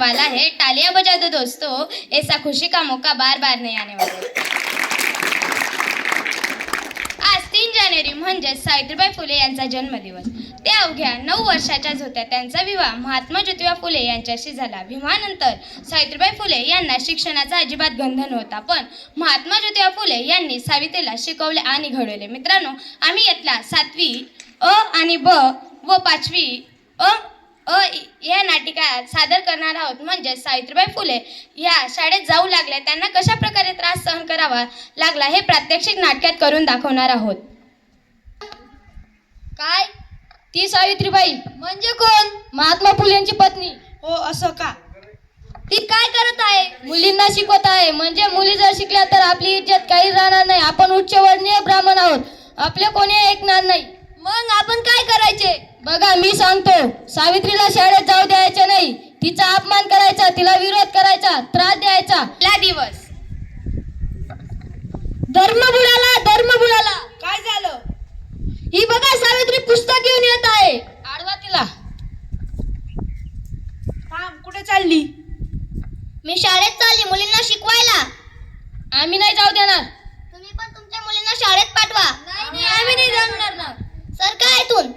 वाला है, तालियां बजा दो दोस्तों, ऐसा खुशी का मौका बार बार नहीं आने वाला। आज 3 जानेवारी म्हणजे सावित्रीबाई फुले यांचा जन्मदिवस। त्या अवघ्या 9 वर्षाच्याच होत्या। त्यांचा विवाह महात्मा ज्योतिबा फुले यांच्याशी झाला। विवाहानंतर सावित्रीबाई फुले यांना शिक्षणाचा अजिबात गंध नव्हता, पण महात्मा ज्योतिबा फुले यांनी सावित्रीला शिकवले आणि घडवले। मित्रांनो, आम्ही यातला 7वी अ आणि ब व 5वी अ या नाटिका सादर करणार आहोत। म्हणजे सावित्रीबाई फुले या शाळेत जाऊ लागल्या, त्यांना कशा प्रकारे त्रास सहन करावा लागला हे प्रात्यक्षिक नाटकात करून दाखवणार आहोत। काय? ती सावित्रीबाई म्हणजे कोण? महात्मा फुलेंची पत्नी। हो, असं का? ती काय करत आहे? मुलींना शिकवत आहे। म्हणजे मुली जर शिकल्या तर आपली इज्जत काही राहणार नाही। आपण उच्चवर्णीय ब्राह्मण आहोत, आपले कोणी ऐकणार नाही। मग आपण काय करायचे? बघा, मी सांगतो, सावित्रीला शाळेत जाऊ द्यायचे नाही, तिचा अपमान करायचा, तिला विरोध करायचा, त्रास द्यायचा। आपला दिवस धर्म बुडाला। काय झालं? ही बघा, सावित्री पुस्तक घेऊन येत आहे। आडवा तिला। थांब, कुठे चालली? मी शाळेत चालली मुलींना शिकवायला। आम्ही नाही जाऊ देणार। तुम्ही पण तुमच्या मुलींना शाळेत पाठवा। नाही, आम्ही नाही जाणार ना। सरका इथून,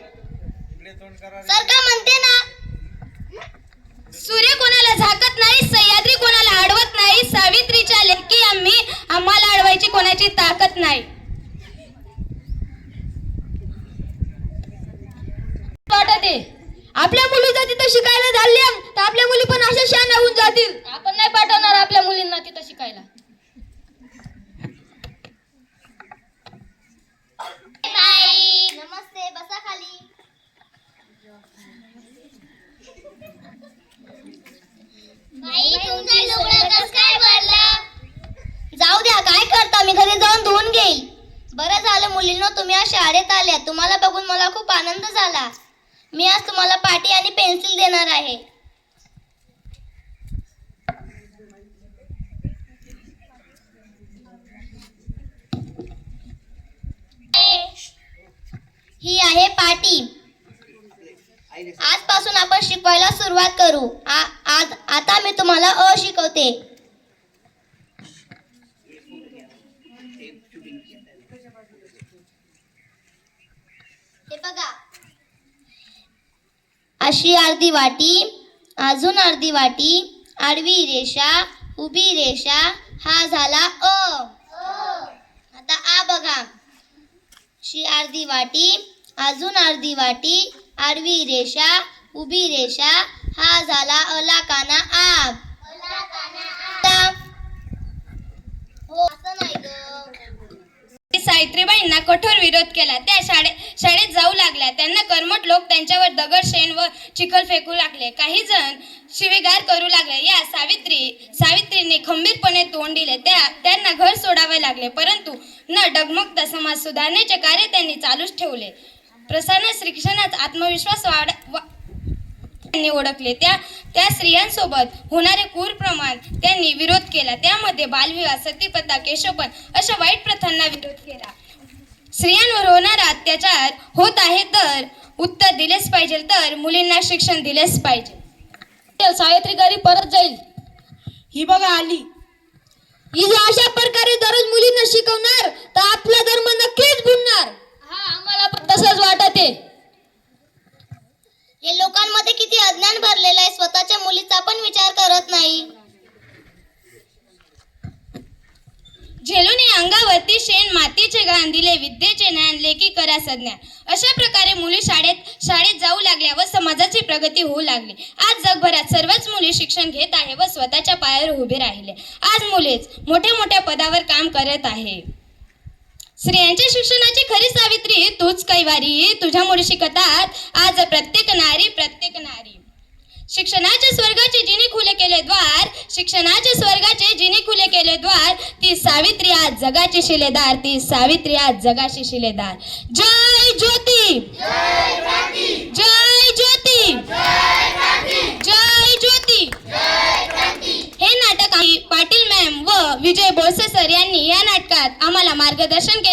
सरका म्हणते ना। सूर्य कोणाला झाकत नाही, सह्याद्री कोणाला अडवत नाही, सावित्रीच्या लेकी आम्हाला अडवायची कोणाची ताकद नाही। वाटते आपल्या मुली जर तिथे शिकायला झाल्या तर आपल्या मुली पण अशा शहाण्या होऊन जातील। आपण नाही पाठवणार आपल्या मुलींना तिथे शिकायला। बाई, नमस्ते, बसा खाली। बाई, तुमचा लुगडं कसं काय भरलं? जाऊ द्या, काय करता, मी घरी जाऊन धुवून घेईल। बरं झालं मुलींनो, तुम्ही आज शाळेत आल्या। तुम्हाला बघून मला खूप आनंद झाला। मी आज तुम्हाला पाटी आणि पेन्सिल देणार आहे। ही आहे पाटी। आजपासून आपण शिकवायला सुरुवात करू। आता मी तुम्हाला अ शिकवते। हे बघा, अशी अर्धी वाटी, अजून अर्धी वाटी, आडवी रेषा, उभी रेषा, हा झाला अ। आता आ बघा, अशी अर्धी वाटी, अजून अर्धी वाटी, आडवी रेषा, उभी रेषा, हा झाला अला काना आब। हो, असं नाही ग। सावित्रीबाईंना कठोर विरोध केला। त्या शाळेत जाऊ लागल्या। त्यांना कर्मठ लोक त्यांच्यावर दगड, शेण व चिखल फेकू लागले। काही जण शिवीगाळ करू लागले। या सावित्रीने खंबीरपणे तोंड दिले। त्यांना घर सोडावे लागले, परंतु न डगमगता समाज सुधारण्याचे कार्य त्यांनी चालूच ठेवले। प्रसन्न शिक्षणात आत्मविश्वास त्यांनी ओळखले। त्या स्त्रियांसोबत होणारे क्रूर प्रमाण त्यांनी विरोध केला। त्यामध्ये बालविवाह, सतीप्रथा, केशवपण अशा वाईट प्रथांना विरोध केला। स्त्रियांवर होणारा अत्याचार होत आहे तर उत्तर दिलेच पाहिजे, तर मुलींना शिक्षण दिलेच पाहिजे। सावित्री घरी परत जाईल। ही बघा आली। ही जर अशा प्रकारे दररोज मुलींना शिकवणार तर आपला धर्म नक्कीच बुडणार। हा, आम्हाला पण तसंच वाटत आहे। हे लोकांमध्ये किती अज्ञान भरलेलं आहे, स्वतःच्या मुलीचा पण विचार करत नाही। झेलूने अंगावरती शेण मातीचे घाण दिले, विद्येचे ज्ञान लेकी करा सज्ञान। अशा प्रकारे मुली शाळेत जाऊ लागल्या व समाजाची प्रगती होऊ लागली। आज जगभरात सर्वच मुली शिक्षण घेत आहे व स्वतःच्या पायावर उभे राहिले। आज मुलीच मोठ्या मोठ्या पदावर काम करत आहे। स्त्रियांच्या शिक्षणाची खरी सावित्री तूच कैवारी, तुझ्यामुळे शिकतात आज प्रत्येक नारी। शिक्षणाच्या स्वर्गाचे जिने खुले केले द्वार, शिक्षणाचे स्वर्गाचे जिने खुले केले द्वार, ती सावित्री आज जगाची शिलेदार, ती सावित्री आज जगाची शिलेदार। जय ज्योती, जय ज्योती, जय ज्योती। हे नाटक पाटील मॅम व विजय बोरसे सर यांनी या नाटकात आम्हाला मार्गदर्शन केले।